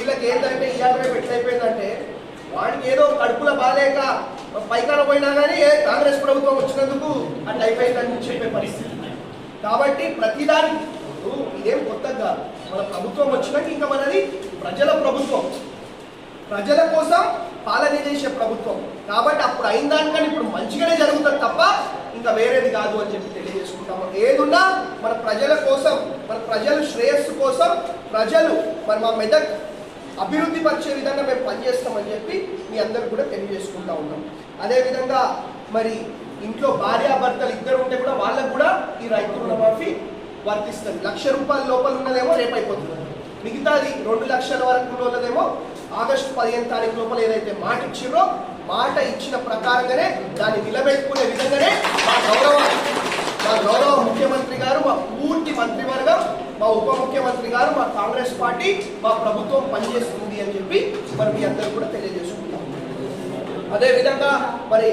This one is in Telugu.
వీళ్ళకి ఏంటంటే ఇవాళ ఎట్లయిపోయిందంటే వాడికి ఏదో కడుపులో బాగాలేక పైకాన పోయినా కానీ కాంగ్రెస్ ప్రభుత్వం వచ్చినందుకు అట్లా అయిపోయిందని చెప్పే పరిస్థితి. కాబట్టి ప్రతిదానికి ఇదేం కొత్తగా కాదు. మన ప్రభుత్వం వచ్చినాక ఇంకా మనది ప్రజల ప్రభుత్వం, ప్రజల కోసం పాలన చేసే ప్రభుత్వం. కాబట్టి అప్పుడు అయిన దానికని ఇప్పుడు మంచిగానే జరుగుతుంది తప్ప ఇంకా వేరేది కాదు అని చెప్పి తెలియజేసుకుంటాము. ఏదున్నా మన ప్రజల కోసం, మన ప్రజల శ్రేయస్సు కోసం, ప్రజలు మరి మా మెదక్ అభివృద్ధి పరిచే విధంగా మేము పనిచేస్తామని చెప్పి మీ అందరికి కూడా తెలియజేసుకుంటా ఉన్నాం. అదేవిధంగా మరి ఇంట్లో భార్యాభర్తలు ఇద్దరు ఉంటే కూడా వాళ్ళకు కూడా ఈ రైతు రుణమాఫీ వర్తిస్తుంది. 1,00,000 రూపాయల లోపల ఉన్నదేమో రేపు అయిపోతుంది, మిగతాది 2 లక్షల వరకు ఉన్నదేమో ఆగస్టు 15 తారీఖు లోపల ఏదైతే మాట ఇచ్చిరో మాట ఇచ్చిన ప్రకారంగానే దాన్ని నిలబెట్టుకునే విధంగానే మా గౌరవ ముఖ్యమంత్రి గారు, మా పూర్తి మంత్రివర్గం, మా ఉప ముఖ్యమంత్రి గారు, మా కాంగ్రెస్ పార్టీ, మా ప్రభుత్వం పనిచేస్తుంది అని చెప్పి మరి మీ అందరూ కూడా తెలియజేసుకుంటాం. అదేవిధంగా మరి